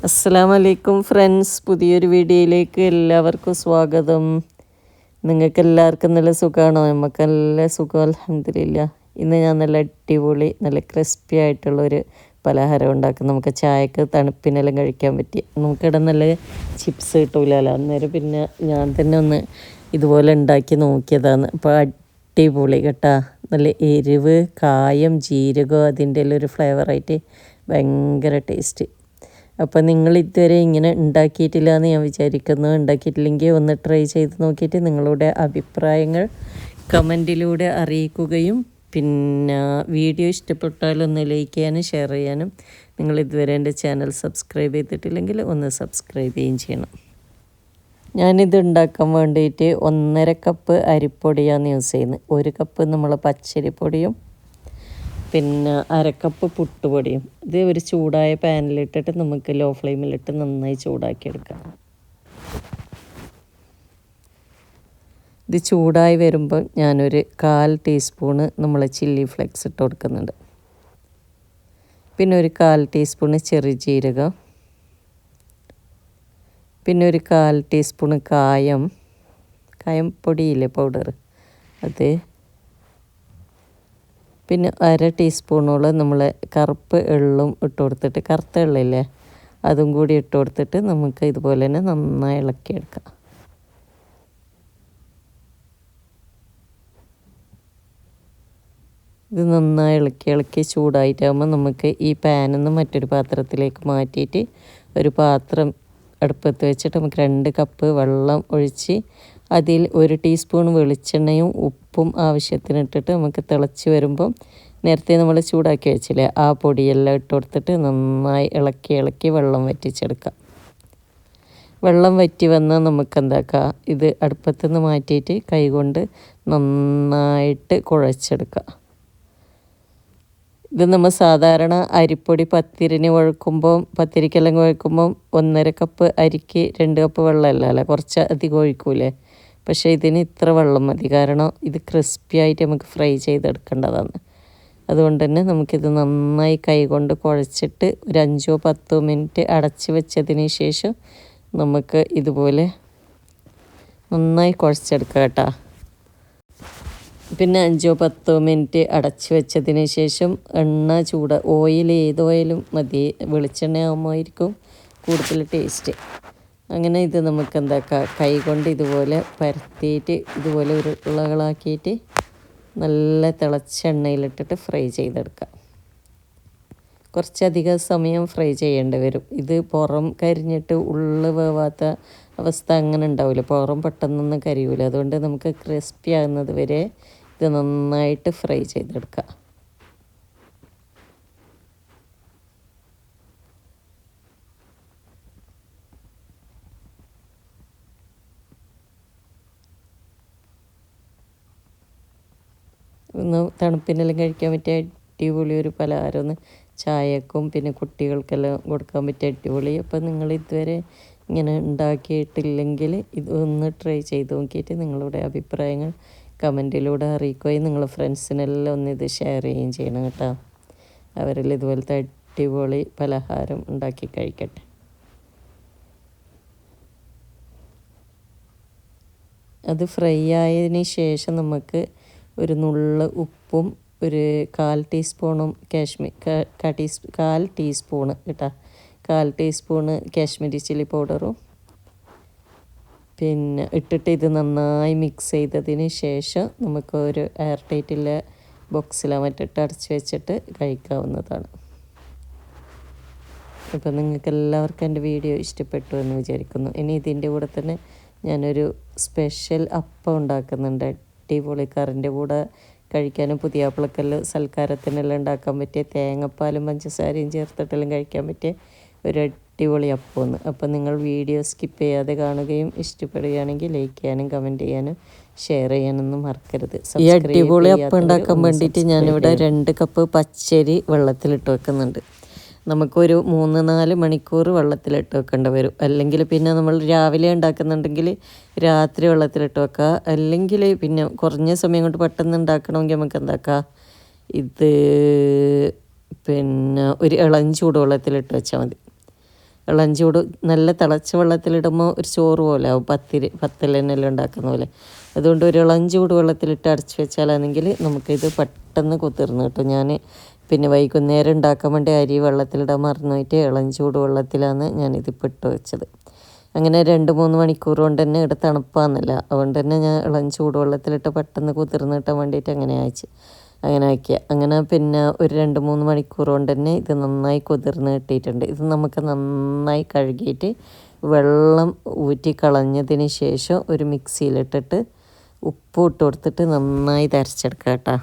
അസ്സലാമലൈക്കും ഫ്രണ്ട്സ്, പുതിയൊരു വീഡിയോയിലേക്ക് എല്ലാവർക്കും സ്വാഗതം. നിങ്ങൾക്ക് എല്ലാവർക്കും നല്ല സുഖമാണോ? നമുക്ക് നല്ല സുഖം, അൽഹംദുലില്ലാ. ഇന്ന് ഞാൻ നല്ല അടിപൊളി നല്ല ക്രിസ്പി ആയിട്ടുള്ളൊരു പലഹാരം ഉണ്ടാക്കും. നമുക്ക് ചായക്ക് തണുപ്പിനെല്ലാം കഴിക്കാൻ പറ്റിയ. നമുക്കിവിടെ നല്ല ചിപ്സ് കിട്ടൂലല്ലോ, അന്നേരം പിന്നെ ഞാൻ തന്നെ ഒന്ന് ഇതുപോലെ ഉണ്ടാക്കി നോക്കിയതാണ്. അപ്പോൾ അടിപൊളി കേട്ടാ. നല്ല എരിവ്, കായം, ജീരകം അതിൻ്റെ എല്ലാം ഒരു ഫ്ലേവറായിട്ട് ഭയങ്കര ടേസ്റ്റ്. അപ്പോൾ നിങ്ങൾ ഇതുവരെ ഇങ്ങനെ ഉണ്ടാക്കിയിട്ടില്ല എന്ന് ഞാൻ വിചാരിക്കുന്നു. ഉണ്ടാക്കിയിട്ടില്ലെങ്കിൽ ഒന്ന് ട്രൈ ചെയ്ത് നോക്കിയിട്ട് നിങ്ങളുടെ അഭിപ്രായങ്ങൾ കമൻറ്റിലൂടെ അറിയിക്കുകയും പിന്നെ വീഡിയോ ഇഷ്ടപ്പെട്ടാൽ ഒന്ന് ലൈക്ക് ചെയ്യാനും ഷെയർ ചെയ്യാനും, നിങ്ങൾ ഇതുവരെ എൻ്റെ ചാനൽ സബ്സ്ക്രൈബ് ചെയ്തിട്ടില്ലെങ്കിൽ ഒന്ന് സബ്സ്ക്രൈബ് ചെയ്യുകയും ചെയ്യണം. ഞാനിത് ഉണ്ടാക്കാൻ വേണ്ടിയിട്ട് 1.5 കപ്പ് അരിപ്പൊടിയാണ് യൂസ് ചെയ്യുന്നത്. 1 കപ്പ് നമ്മൾ പച്ചരിപ്പൊടിയും പിന്നെ 1/2 കപ്പ് പുട്ടുപൊടിയും. ഇത് ഒരു ചൂടായ പാനിലിട്ടിട്ട് നമുക്ക് ലോ ഫ്ലെയിമിലിട്ട് നന്നായി ചൂടാക്കിയെടുക്കാം. ഇത് ചൂടായി വരുമ്പോൾ ഞാനൊരു 1/4 ടീസ്പൂണ് നമ്മൾ ചില്ലി ഫ്ലെക്സ് ഇട്ട് കൊടുക്കുന്നുണ്ട്. പിന്നെ ഒരു 1/4 ടീസ്പൂണ് ചെറിയ ജീരകം, പിന്നെ ഒരു 1/4 ടീസ്പൂണ് കായം പൊടിയില്ലേ, പൗഡർ അത്, പിന്നെ 1/2 ടീസ്പൂണോളം നമ്മൾ കറുപ്പ് എള്ളും ഇട്ട് കൊടുത്തിട്ട്, കറുത്ത എള്ളില്ലേ അതും കൂടി ഇട്ട് കൊടുത്തിട്ട് നമുക്ക് ഇതുപോലെ തന്നെ നന്നായി ഇളക്കിയെടുക്കാം. ഇത് നന്നായി ഇളക്കി ചൂടായിട്ടാകുമ്പോൾ നമുക്ക് ഈ പാനിൽ നിന്ന് മറ്റൊരു പാത്രത്തിലേക്ക് മാറ്റിയിട്ട് ഒരു പാത്രം അടുപ്പത്ത് വെച്ചിട്ട് നമുക്ക് 2 കപ്പ് വെള്ളം ഒഴിച്ച് അതിൽ 1 ടീസ്പൂൺ വെളിച്ചെണ്ണയും ഉപ്പും ആവശ്യത്തിന് ഇട്ടിട്ട് നമുക്ക് തിളച്ച് വരുമ്പം നേരത്തെ നമ്മൾ ചൂടാക്കി വെച്ചില്ലേ ആ പൊടിയെല്ലാം ഇട്ട് കൊടുത്തിട്ട് നന്നായി ഇളക്കി വെള്ളം വറ്റിച്ചെടുക്കാം. വെള്ളം വറ്റി വന്നാൽ നമുക്ക് എന്താക്കാം, ഇത് അടുപ്പത്തുനിന്ന് മാറ്റിയിട്ട് കൈകൊണ്ട് നന്നായിട്ട് കുഴച്ചെടുക്കാം. ഇത് നമ്മൾ സാധാരണ അരിപ്പൊടി പത്തിരിക്കെല്ലാം കുഴക്കുമ്പം 1.5 കപ്പ് അരിക്ക് 2 കപ്പ് വെള്ളമല്ല, കുറച്ച് അധികം ഒഴിക്കൂലേ. പക്ഷേ ഇതിന് ഇത്ര വെള്ളം മതി, കാരണം ഇത് ക്രിസ്പി ആയിട്ട് നമുക്ക് ഫ്രൈ ചെയ്തെടുക്കേണ്ടതാണ്. അതുകൊണ്ട് തന്നെ നമുക്കിത് നന്നായി കൈകൊണ്ട് കുഴച്ചിട്ട് ഒരു 5-10 മിനിറ്റ് അടച്ച് വെച്ചതിന് ശേഷം നമുക്ക് ഇതുപോലെ നന്നായി കുഴച്ചെടുക്കാം കേട്ടോ. പിന്നെ 5-10 മിനിറ്റ് അടച്ച് വെച്ചതിന് ശേഷം ഓയിൽ, ഏത് ഓയിലും മതി, വെളിച്ചെണ്ണ ആകുമ്പോഴായിരിക്കും കൂടുതൽ ടേസ്റ്റ്. അങ്ങനെ ഇത് നമുക്ക് എന്താക്കാം, കൈ കൊണ്ട് ഇതുപോലെ പരത്തിയിട്ട് ഇതുപോലെ ഉരുളകളാക്കിയിട്ട് നല്ല തിളച്ച എണ്ണയിലിട്ടിട്ട് ഫ്രൈ ചെയ്തെടുക്കാം. കുറച്ചധികം സമയം ഫ്രൈ ചെയ്യേണ്ടി വരും. ഇത് പുറം കരിഞ്ഞിട്ട് ഉള്ളു വേവാത്ത അവസ്ഥ അങ്ങനെ ഉണ്ടാവില്ല, പുറം പെട്ടെന്നൊന്നും കരിയൂല. അതുകൊണ്ട് നമുക്ക് ക്രിസ്പി ആകുന്നത് വരെ ഇത് നന്നായിട്ട് ഫ്രൈ ചെയ്തെടുക്കാം. ഒന്ന് തണുപ്പിനെല്ലാം കഴിക്കാൻ പറ്റിയ അടിപൊളി ഒരു പലഹാരം, ഒന്ന് ചായക്കും പിന്നെ കുട്ടികൾക്കെല്ലാം കൊടുക്കാൻ പറ്റിയ അടിപൊളി. അപ്പോൾ നിങ്ങൾ ഇതുവരെ ഇങ്ങനെ ഉണ്ടാക്കിയിട്ടില്ലെങ്കിൽ ഇതൊന്ന് ട്രൈ ചെയ്ത് നോക്കിയിട്ട് നിങ്ങളുടെ അഭിപ്രായങ്ങൾ കമൻറ്റിലൂടെ അറിയിക്കുകയും നിങ്ങളുടെ ഫ്രണ്ട്സിനെല്ലാം ഒന്ന് ഇത് ഷെയർ ചെയ്യുകയും ചെയ്യണം കേട്ടോ. അവരെല്ലാം ഇതുപോലത്തെ അടിപൊളി പലഹാരം ഉണ്ടാക്കി കഴിക്കട്ടെ. അത് ഫ്രൈ ആയതിന് ശേഷം നമുക്ക് ഒരു നുള്ള് ഉപ്പും ഒരു 1/4 ടീസ്പൂണും 1/4 ടീസ്പൂണ് കേട്ടോ, 1/4 ടീസ്പൂണ് കാശ്മീരി ചില്ലി പൗഡറും പിന്നെ ഇട്ടിട്ട് ഇത് നന്നായി മിക്സ് ചെയ്തതിന് ശേഷം നമുക്ക് ഒരു എയർ ടൈറ്റുള്ള ബോക്സിലോ മറ്റിട്ട് അടച്ച് വെച്ചിട്ട് കഴിക്കാവുന്നതാണ്. അപ്പോൾ നിങ്ങൾക്ക് എല്ലാവർക്കും എൻ്റെ വീഡിയോ ഇഷ്ടപ്പെട്ടു എന്ന് വിചാരിക്കുന്നു. ഇനി ഇതിൻ്റെ കൂടെ തന്നെ ഞാനൊരു സ്പെഷ്യൽ അപ്പം ഉണ്ടാക്കുന്നുണ്ട്. അടിപൊളി കറിൻ്റെ കൂടെ കഴിക്കാനും പുതിയാപ്പിളക്കെല്ലാം സൽക്കാരത്തിനെല്ലാം ഉണ്ടാക്കാൻ പറ്റിയ തേങ്ങാപ്പാലും പഞ്ചസാരയും ചേർത്തിട്ടെല്ലാം കഴിക്കാൻ പറ്റിയ ഒരു അടിപൊളി അപ്പമാണ്. അപ്പോൾ നിങ്ങൾ വീഡിയോ സ്കിപ്പ് ചെയ്യാതെ കാണുകയും ഇഷ്ടപ്പെടുകയാണെങ്കിൽ ലൈക്ക് ചെയ്യാനും കമൻറ്റ് ചെയ്യാനും ഷെയർ ചെയ്യാനൊന്നും മറക്കരുത്. ഈ അടിപൊളി അപ്പം ഉണ്ടാക്കാൻ വേണ്ടിയിട്ട് ഞാനിവിടെ 2 കപ്പ് പച്ചരി വെള്ളത്തിലിട്ട് വെക്കുന്നുണ്ട്. നമുക്കൊരു 3-4 മണിക്കൂർ വെള്ളത്തിലിട്ട് വെക്കേണ്ടി വരും. അല്ലെങ്കിൽ പിന്നെ നമ്മൾ രാവിലെ ഉണ്ടാക്കുന്നുണ്ടെങ്കിൽ രാത്രി വെള്ളത്തിലിട്ട് വെക്കുക. അല്ലെങ്കിൽ പിന്നെ കുറഞ്ഞ സമയം കൊണ്ട് പെട്ടെന്ന് ഉണ്ടാക്കണമെങ്കിൽ നമുക്ക് എന്താക്കാം, ഇത് പിന്നെ ഒരു ഇളം ചൂടുവെള്ളത്തിലിട്ട് വെച്ചാൽ മതി. ഇളം ചൂട് നല്ല തിളച്ച വെള്ളത്തിലിടുമ്പോൾ ഒരു ചോറ് പോലെ ആവും, പത്തലെന്നെല്ലാം ഉണ്ടാക്കുന്ന പോലെ. അതുകൊണ്ട് ഒരു ഇളം ചൂട് വെള്ളത്തിലിട്ട് അടച്ച് വെച്ചാലാണെങ്കിൽ നമുക്കിത് പെട്ടെന്ന് കുതിർന്ന് കിട്ടും. ഞാൻ പിന്നെ വൈകുന്നേരം ഉണ്ടാക്കാൻ വേണ്ടി അരി വെള്ളത്തിലിടാൻ മറന്നുപോയിട്ട് ഇളം ചൂട് വെള്ളത്തിലാണ് ഞാനിതിപ്പോൾ ഇട്ട് വെച്ചത്. അങ്ങനെ 2-3 മണിക്കൂർ കൊണ്ട് തന്നെ ഇവിടെ തണുപ്പാകുന്നില്ല, അതുകൊണ്ട് തന്നെ ഞാൻ ഇളം ചൂട് വെള്ളത്തിലിട്ട് പെട്ടെന്ന് കുതിർന്ന് കിട്ടാൻ വേണ്ടിയിട്ട് അങ്ങനെ ആക്കിയ. അങ്ങനെ പിന്നെ ഒരു 2-3 മണിക്കൂർ കൊണ്ട് തന്നെ ഇത് നന്നായി കുതിർന്ന് കിട്ടിയിട്ടുണ്ട്. ഇത് നമുക്ക് നന്നായി കഴുകിയിട്ട് വെള്ളം ഊറ്റി കളഞ്ഞതിന് ശേഷം ഒരു മിക്സിയിലിട്ടിട്ട് ഉപ്പ് ഇട്ട് കൊടുത്തിട്ട് നന്നായി അരച്ചെടുക്കാം കേട്ടോ.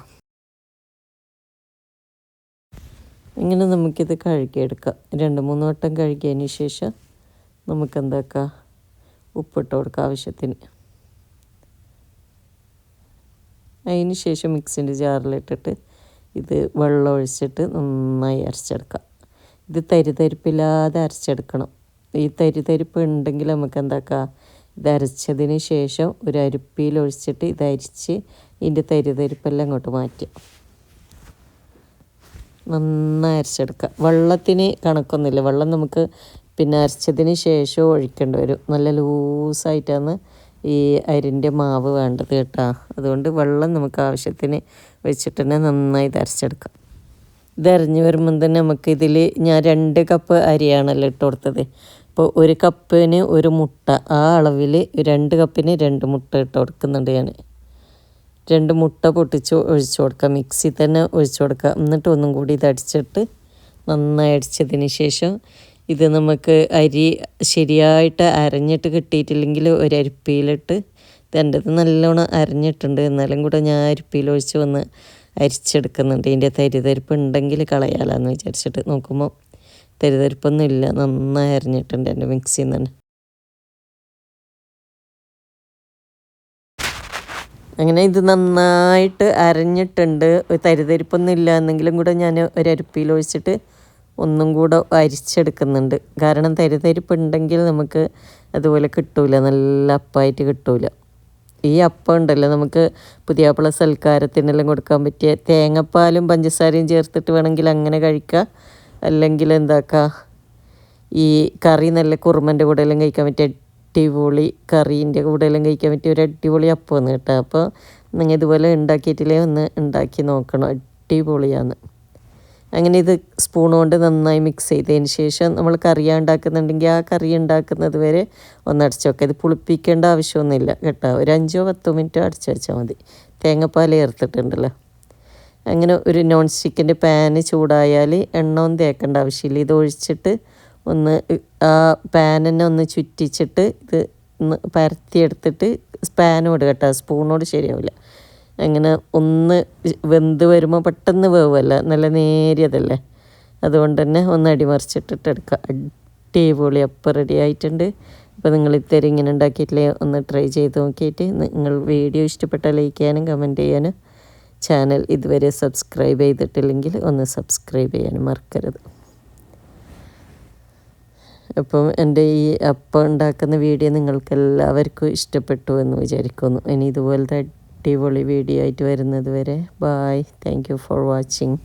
ഇങ്ങനെ നമുക്കിത് കഴുകിയെടുക്കാം. 2-3 വട്ടം കഴുകിയതിന് ശേഷം നമുക്കെന്താക്കാം, ഉപ്പിട്ട് കൊടുക്കാം ആവശ്യത്തിന്. അതിന് ശേഷം മിക്സിൻ്റെ ജാറിലിട്ടിട്ട് ഇത് വെള്ളം ഒഴിച്ചിട്ട് നന്നായി അരച്ചെടുക്കാം. ഇത് തരിതരിപ്പില്ലാതെ അരച്ചെടുക്കണം. ഈ തരിതരിപ്പ് ഉണ്ടെങ്കിൽ നമുക്ക് എന്താക്കാം, ഇത് അരച്ചതിന് ശേഷം ഒരു അരിപ്പിയിൽ ഒഴിച്ചിട്ട് ഇത് അരിച്ച് ഇതിൻ്റെ തരിതരിപ്പെല്ലാം അങ്ങോട്ട് മാറ്റുക. നന്നായി അരച്ചെടുക്കുക. വെള്ളത്തിന് കണക്കൊന്നുമില്ല, വെള്ളം നമുക്ക് പിന്നെ അരച്ചതിന് ശേഷം ഒഴിക്കേണ്ടി വരും. നല്ല ലൂസായിട്ടാണ് ഈ അരിൻ്റെ മാവ് വേണ്ടത് കേട്ടോ. അതുകൊണ്ട് വെള്ളം നമുക്ക് ആവശ്യത്തിന് വെച്ചിട്ട് തന്നെ നന്നായി അരച്ചെടുക്കാം. ഇത് അരിഞ്ഞ് വരുമ്പം തന്നെ നമുക്കിതിൽ ഞാൻ 2 കപ്പ് അരിയാണല്ലോ ഇട്ട് കൊടുത്തത്. അപ്പോൾ 1 കപ്പിന് 1 മുട്ട, ആ അളവിൽ 2 കപ്പിന് 2 മുട്ട ഇട്ട് കൊടുക്കുന്നുണ്ട് ഞാൻ. 2 മുട്ട പൊട്ടിച്ച് ഒഴിച്ചു കൊടുക്കുക, മിക്സി തന്നെ ഒഴിച്ചു കൊടുക്കുക. എന്നിട്ട് ഒന്നും കൂടി ഇത് അടിച്ചിട്ട് നന്നായി അടിച്ചതിന് ശേഷം ഇത് നമുക്ക് അരി ശരിയായിട്ട് അരഞ്ഞിട്ട് കിട്ടിയിട്ടില്ലെങ്കിൽ ഒരു അരിപ്പിയിലിട്ട്, ഇതെൻ്റെത് നല്ലോണം അരഞ്ഞിട്ടുണ്ട്, എന്നാലും കൂടെ ഞാൻ അരിപ്പിയിൽ ഒഴിച്ച് വന്ന് അരിച്ചെടുക്കുന്നുണ്ട്. ഇതിൻ്റെ തരിതരിപ്പ് ഉണ്ടെങ്കിൽ കളയാലാന്ന് വിചാരിച്ചിട്ട് നോക്കുമ്പോൾ തരിതരിപ്പൊന്നും ഇല്ല, നന്നായി അരഞ്ഞിട്ടുണ്ട് എൻ്റെ മിക്സിയിൽ നിന്ന് തന്നെ. അങ്ങനെ ഇത് നന്നായിട്ട് അരഞ്ഞിട്ടുണ്ട്, തരിതരിപ്പൊന്നും ഇല്ല എന്നെങ്കിലും കൂടെ ഞാൻ ഒരു അരിപ്പിയിൽ ഒഴിച്ചിട്ട് ഒന്നും കൂടെ അരിച്ചെടുക്കുന്നുണ്ട്. കാരണം തരിതരിപ്പ് ഉണ്ടെങ്കിൽ നമുക്ക് അതുപോലെ കിട്ടൂല, നല്ല അപ്പമായിട്ട് കിട്ടൂല. ഈ അപ്പം ഉണ്ടല്ലോ നമുക്ക് പുതിയാപ്പിള സൽക്കാരത്തിനെല്ലാം കൊടുക്കാൻ പറ്റിയ, തേങ്ങാപ്പാലും പഞ്ചസാരയും ചേർത്തിട്ട് വേണമെങ്കിൽ അങ്ങനെ കഴിക്കുക. അല്ലെങ്കിൽ എന്താക്കുക, ഈ കറി നല്ല കുറുമൻ്റെ കൂടെ എല്ലാം കഴിക്കാൻ പറ്റിയ അടിപൊളി, കറീൻ്റെ കൂടെ എല്ലാം കഴിക്കാൻ പറ്റിയ ഒരു അടിപൊളി അപ്പം കേട്ടോ. അപ്പോൾ നിങ്ങൾ ഇതുപോലെ ഉണ്ടാക്കിയിട്ടില്ലേ ഒന്ന് ഉണ്ടാക്കി നോക്കണം, അടിപൊളിയാണ്. അങ്ങനെ ഇത് സ്പൂൺ കൊണ്ട് നന്നായി മിക്സ് ചെയ്തതിന് ശേഷം നമ്മൾ കറിയാണ് ഉണ്ടാക്കുന്നുണ്ടെങ്കിൽ ആ കറി ഉണ്ടാക്കുന്നത് വരെ ഒന്ന് അടച്ചു വെക്കുക. ഇത് പുളിപ്പിക്കേണ്ട ആവശ്യമൊന്നുമില്ല കേട്ടോ. ഒരു 5-10 മിനിറ്റ് അടച്ചു വെച്ചാൽ മതി. തേങ്ങാപ്പാൽ ചേർത്തിട്ടുണ്ടല്ലോ. അങ്ങനെ ഒരു നോൺ സ്റ്റിക്കിൻ്റെ പാന് ചൂടായാൽ എണ്ണ ഒന്നും തേക്കേണ്ട ആവശ്യമില്ല. ഇത് ഒഴിച്ചിട്ട് ഒന്ന് ആ പാനിനെ ഒന്ന് ചുറ്റിച്ചിട്ട് ഇത് ഒന്ന് പരത്തിയെടുത്തിട്ട് പാനോട് കേട്ടോ, സ്പൂണോട് ശരിയാവില്ല. അങ്ങനെ ഒന്ന് വെന്ത് വരുമ്പോൾ പെട്ടെന്ന് വേവല്ല, നല്ല നേരിയതല്ലേ, അതുകൊണ്ട് തന്നെ ഒന്ന് അടിമറിച്ചിട്ടിട്ട് എടുക്കുക. അടിപൊളി അപ്പം റെഡി ആയിട്ടുണ്ട്. അപ്പോൾ നിങ്ങൾ ഇത്തരം ഇങ്ങനെ ഉണ്ടാക്കിയിട്ടില്ലേ, ഒന്ന് ട്രൈ ചെയ്ത് നോക്കിയിട്ട് നിങ്ങൾ വീഡിയോ ഇഷ്ടപ്പെട്ടാൽ ലൈക്ക് ചെയ്യാനും കമൻറ്റ് ചെയ്യാനും, ചാനൽ ഇതുവരെ സബ്സ്ക്രൈബ് ചെയ്തിട്ടില്ലെങ്കിൽ ഒന്ന് സബ്സ്ക്രൈബ് ചെയ്യാനും മറക്കരുത്. അപ്പം എൻ്റെ ഈ അപ്പം ഉണ്ടാക്കുന്ന വീഡിയോ നിങ്ങൾക്കെല്ലാവർക്കും ഇഷ്ടപ്പെട്ടു എന്ന് വിചാരിക്കുന്നു. ഇനി ഇതുപോലത്തെ അടിപൊളി വീഡിയോ ആയിട്ട് വരുന്നത് വരെ bye. Thank you for watching.